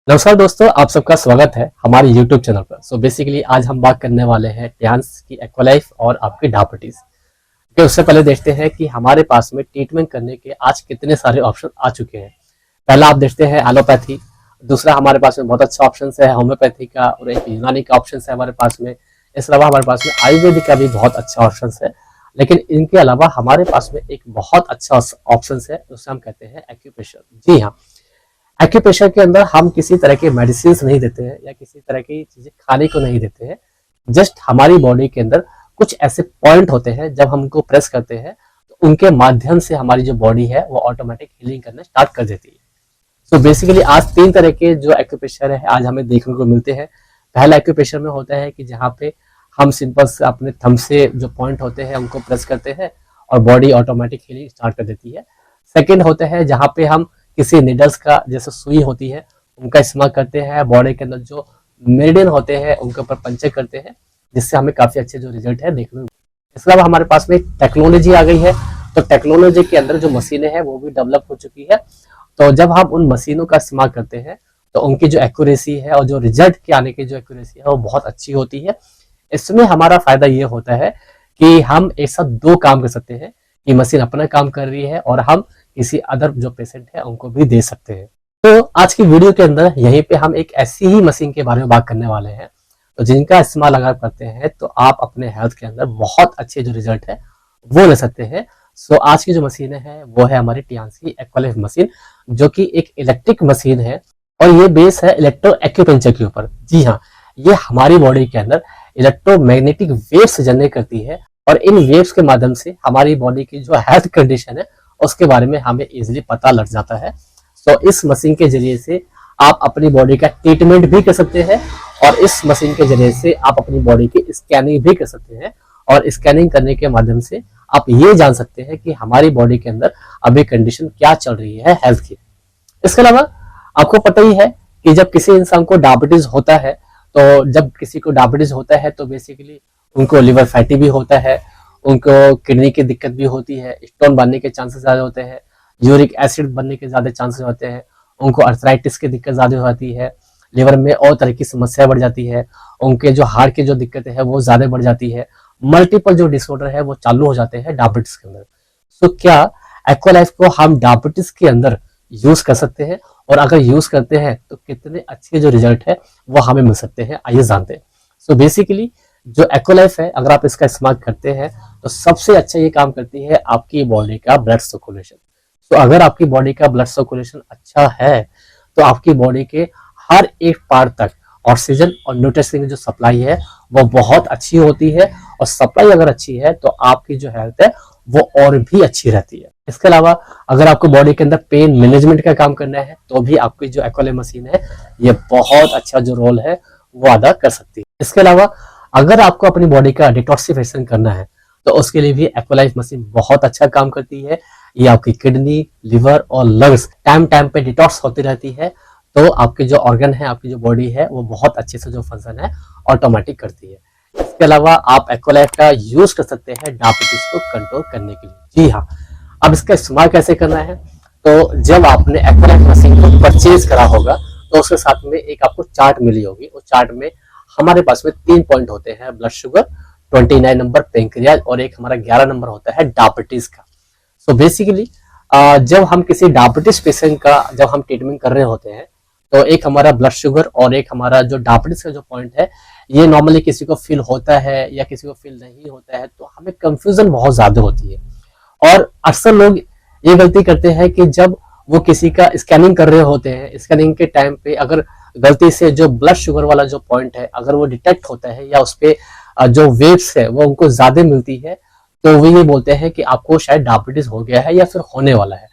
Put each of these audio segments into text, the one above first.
नमस्कार दोस्तों, आप सबका स्वागत है हमारे YouTube चैनल पर। बेसिकली आज हम बात करने वाले हैं टियान्स की एक्वालाइफ और आपकी डायबिटीज के। उससे पहले देखते हैं कि हमारे पास में ट्रीटमेंट करने के आज कितने सारे ऑप्शन आ चुके हैं। पहला आप देखते हैं एलोपैथी, दूसरा हमारे पास में बहुत अच्छा ऑप्शन है होम्योपैथी का, और एक यूनानी का ऑप्शन है हमारे पास में। इस अलावा हमारे पास में आयुर्वेदिक का भी बहुत अच्छा ऑप्शन है। लेकिन इनके अलावा हमारे पास में एक बहुत अच्छा ऑप्शन है, उसे हम कहते हैं एक्यूप्रेशर। जी हाँ, एक्यूप्रेशर के अंदर हम किसी तरह के मेडिसिन नहीं देते हैं या किसी तरह की चीजें खाने को नहीं देते हैं। जस्ट हमारी बॉडी के अंदर कुछ ऐसे पॉइंट होते हैं, जब हम उनको प्रेस करते हैं तो उनके माध्यम से हमारी जो बॉडी है वो ऑटोमेटिक हीलिंग करना स्टार्ट कर देती है। बेसिकली आज 3 तरह के जो एक्यूप्रेशर है आज हमें देखने को मिलते हैं। पहला एक्यूप्रेशर में होता है कि जहाँ पे हम सिंपल से अपने थंब से जो पॉइंट होते हैं उनको प्रेस करते हैं और बॉडी ऑटोमेटिक हीलिंग स्टार्ट कर देती है। सेकेंड होता है जहाँ पे हम किसी निडल्स का जैसे सुई होती है उनका इस्तेमाल करते हैं, बॉडी के अंदर जो मेरिडियन होते हैं उनके ऊपर पंचर करते हैं, जिससे हमें काफी अच्छे जो रिजल्ट है देखने को। इसके अलावा हमारे पास में टेक्नोलॉजी आ गई है, तो टेक्नोलॉजी के अंदर जो मशीनें हैं वो भी डेवलप हो चुकी है। तो जब हम उन मशीनों का इस्तेमाल करते हैं तो उनकी जो एक्यूरेसी है और जो रिजल्ट के आने की जो एक्यूरेसी है वो बहुत अच्छी होती है। इसमें हमारा फायदा ये होता है कि हम एक साथ 2 काम कर सकते हैं कि मशीन अपना काम कर रही है और हम किसी अदर जो पेशेंट है उनको भी दे सकते हैं। तो आज की वीडियो के अंदर यहीं पे हम एक ऐसी ही मशीन के बारे में बात करने वाले हैं, तो जिनका इस्तेमाल अगर करते हैं तो आप अपने हेल्थ के अंदर बहुत अच्छे जो रिजल्ट है वो ले सकते हैं। आज की जो मशीन है वो है हमारी टियान्स की एक्वालाइफ मशीन, जो कि एक इलेक्ट्रिक मशीन है और ये बेस है इलेक्ट्रो एक्यूपंक्चर के ऊपर। जी हाँ, ये हमारी बॉडी के अंदर इलेक्ट्रोमैग्नेटिक वेव्स जनरेट करती है और इन वेव्स के माध्यम से हमारी बॉडी की जो हेल्थ कंडीशन है उसके बारे में हमें इजीली पता लग जाता है। इस मशीन के जरिए से आप अपनी बॉडी का ट्रीटमेंट भी कर सकते हैं और इस मशीन के जरिए से आप अपनी बॉडी की स्कैनिंग भी कर सकते हैं, और स्कैनिंग करने के माध्यम से आप ये जान सकते हैं कि हमारी बॉडी के अंदर अभी कंडीशन क्या चल रही है हेल्थ की। इसके अलावा आपको पता ही है कि जब किसी इंसान को डायबिटीज होता है, तो जब किसी को डायबिटीज होता है तो बेसिकली उनको लिवर फैटी भी होता है, उनको किडनी की दिक्कत भी होती है, स्टोन बनने के चांसेस ज्यादा होते हैं, यूरिक एसिड बनने के ज्यादा चांसेस होते हैं, उनको अर्थराइटिस की दिक्कत ज्यादा होती है, लिवर में और तरह की समस्या बढ़ जाती है, उनके जो हार्ट की जो दिक्कत है वो ज्यादा बढ़ जाती है, मल्टीपल जो डिसऑर्डर है वो चालू हो जाते हैं डायबिटीज के अंदर। क्या एक्वालाइफ को हम डायबिटीज के अंदर यूज कर सकते हैं, और अगर यूज करते हैं तो कितने अच्छे जो रिजल्ट है वो हमें मिल सकते हैं, आइए जानते हैं। बेसिकली जो एक्वालाइफ है अगर आप इसका इस्तेमाल करते हैं तो सबसे अच्छा ये काम करती है आपकी बॉडी का ब्लड सर्कुलेशन। अगर आपकी बॉडी का ब्लड सर्कुलेशन अच्छा है तो आपकी बॉडी के हर एक पार्ट तक ऑक्सीजन और न्यूट्रिशन की जो सप्लाई है वो बहुत अच्छी होती है, और सप्लाई अगर अच्छी है तो आपकी जो हेल्थ है वो और भी अच्छी रहती है। इसके अलावा अगर आपको बॉडी के अंदर पेन मैनेजमेंट का काम करना है तो भी आपकी जो एक्वालाइफ मशीन है ये बहुत अच्छा जो रोल है वो अदा कर सकती है। इसके अलावा अगर आपको अपनी बॉडी का डिटॉक्सिफिकेशन करना है तो उसके लिए भी एक्वालाइफ मशीन बहुत अच्छा काम करती है। ये आपकी किडनी, लिवर और लंग्स टाइम टाइम पे डिटॉक्स होती रहती है, तो आपके जो ऑर्गन है, आपकी जो बॉडी है वो बहुत अच्छे से जो फंक्शन है ऑटोमेटिक करती है। इसके अलावा आप एक्वालाइफ का यूज कर सकते हैं डायबिटीज को कंट्रोल करने के लिए। जी हाँ, अब इसका इस्तेमाल कैसे करना है, तो जब आपने एक्वालाइफ मशीन को परचेज करा होगा तो उसके साथ में एक आपको चार्ट मिली होगी। उस चार्ट में हमारे पास में 3 पॉइंट होते हैं, ब्लड शुगर, 29 नंबर पेंक्रियाज और एक हमारा 11 नंबर होता है डायबिटीज का। बेसिकली जब हम किसी डायबिटीज पेशेंट का जब हम ट्रीटमेंट कर रहे होते हैं तो एक हमारा ब्लड शुगर और एक हमारा जो डायबिटीज का जो पॉइंट है ये नॉर्मली किसी को फील होता है या किसी को फील नहीं होता है, तो हमें कंफ्यूजन बहुत ज्यादा होती है। और अक्सर लोग ये गलती करते हैं कि जब वो किसी का स्कैनिंग कर रहे होते हैं, स्कैनिंग के टाइम पे अगर गलती से जो ब्लड शुगर वाला जो पॉइंट है अगर वो डिटेक्ट होता है या उस पे जो वेव्स है वो उनको ज्यादा मिलती है, तो वो ये बोलते हैं कि आपको शायद डायबिटीज हो गया है या फिर होने वाला है।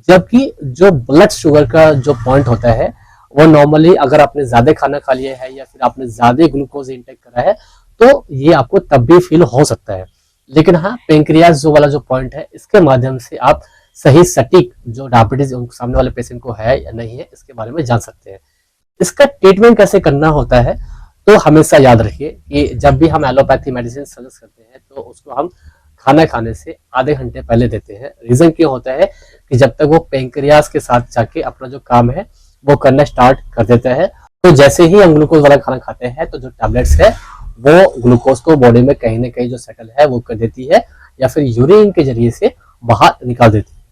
जबकि जो ब्लड शुगर का जो पॉइंट होता है वो नॉर्मली अगर आपने ज्यादा खाना खा लिया है या फिर आपने ज्यादा ग्लूकोज इंटेक करा है तो ये आपको तब भी फील हो सकता है। लेकिन हाँ, पेंक्रियाज जो वाला जो पॉइंट है इसके माध्यम से आप सही सटीक जो डायबिटीज सामने वाले पेशेंट को है या नहीं है इसके बारे में जान सकते हैं। इसका ट्रीटमेंट कैसे करना होता है, तो हमेशा याद रखिए कि जब भी हम एलोपैथी मेडिसिन सजेस्ट करते हैं तो उसको हम खाना खाने से आधे घंटे पहले देते हैं। रीजन क्यों होता है कि जब तक वो पेंक्रियाज के साथ जाके अपना जो काम है वो करना स्टार्ट कर देता है। तो जैसे ही हम ग्लूकोज वाला खाना खाते हैं तो जो टैबलेट्स है वो ग्लूकोज को बॉडी में कहीं ना कहीं जो सेटल है वो कर देती है, या फिर यूरिन के जरिए से बाहर निकाल देती है।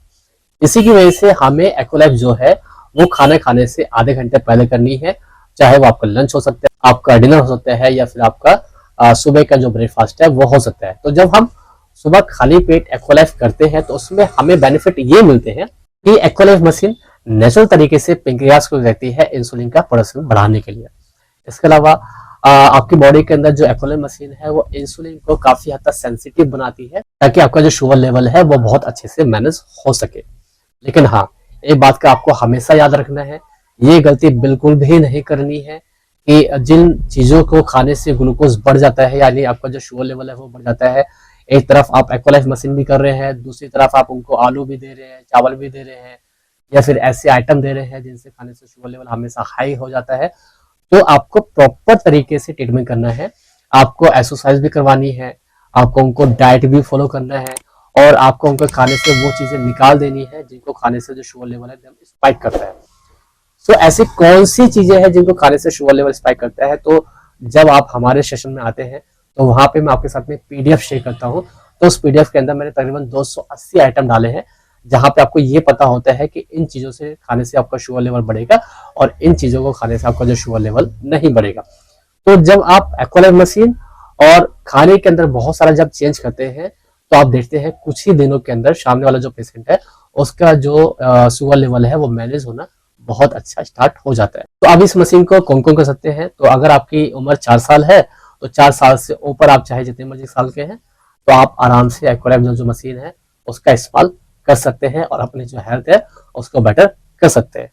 इसी की वजह से हमें एक्वालाइफ जो है वो खाना खाने से आधे घंटे पहले करनी है। चाहे वो आपका लंच हो सकता है, आपका डिनर हो सकता है, या फिर आपका सुबह का जो ब्रेकफास्ट है वो हो सकता है। तो जब हम सुबह खाली पेट एक्वालाइफ करते हैं तो उसमें हमें बेनिफिट ये मिलते हैं कि एक्वालाइफ मशीन नेचुरल तरीके से पेंक्रियास को देती है इंसुलिन का प्रोडक्शन बढ़ाने के लिए। इसके अलावा आपकी बॉडी के अंदर जो एक्वालाइफ मशीन है वो इंसुलिन को काफी हद तक सेंसिटिव बनाती है, ताकि आपका जो शुगर लेवल है वो बहुत अच्छे से मैनेज हो सके। लेकिन हाँ, एक बात का आपको हमेशा याद रखना है, ये गलती बिल्कुल भी नहीं करनी है कि जिन चीजों को खाने से ग्लूकोज बढ़ जाता है, यानी आपका जो शुगर लेवल है वो बढ़ जाता है, एक तरफ आप एक्वालाइफ मशीन भी कर रहे हैं, दूसरी तरफ आप उनको आलू भी दे रहे हैं, चावल भी दे रहे हैं, या फिर ऐसे आइटम दे रहे हैं जिनसे खाने से शुगर लेवल हमेशा हाई हो जाता है। तो आपको प्रॉपर तरीके से ट्रीटमेंट करना है, आपको एक्सरसाइज भी करवानी है, आपको उनको डाइट भी फॉलो करना है, और आपको उनको खाने से वो चीजें निकाल देनी है जिनको खाने से जो शुगर लेवल है एकदम स्पाइक करता है। सो ऐसी कौन सी चीजें हैं जिनको खाने से शुगर लेवल स्पाइक करता है? तो जब आप हमारे सेशन में आते हैं तो वहां पे मैं आपके साथ में पीडीएफ शेयर करता हूँ। तो उस पीडीएफ के अंदर मैंने तकरीबन 280 आइटम डाले हैं, जहां पे आपको ये पता होता है कि इन चीजों से खाने से आपका शुगर लेवल बढ़ेगा और इन चीजों को खाने से आपका जो शुगर लेवल नहीं बढ़ेगा। तो जब आप एक्वालाइफ मशीन और खाने के अंदर बहुत सारा जब चेंज करते हैं तो आप देखते हैं कुछ ही दिनों के अंदर सामने वाला जो पेशेंट है उसका जो शुगर लेवल है वो मैनेज होना बहुत अच्छा स्टार्ट हो जाता है। तो अब इस मशीन को कौन कौन कर सकते हैं? तो अगर आपकी उम्र 4 साल है तो 4 साल से ऊपर आप चाहे जितने मर्जी साल के हैं तो आप आराम से एक्वालाइफ जो मशीन है उसका इस्तेमाल कर सकते हैं और अपनी जो हेल्थ है उसको बेटर कर सकते हैं।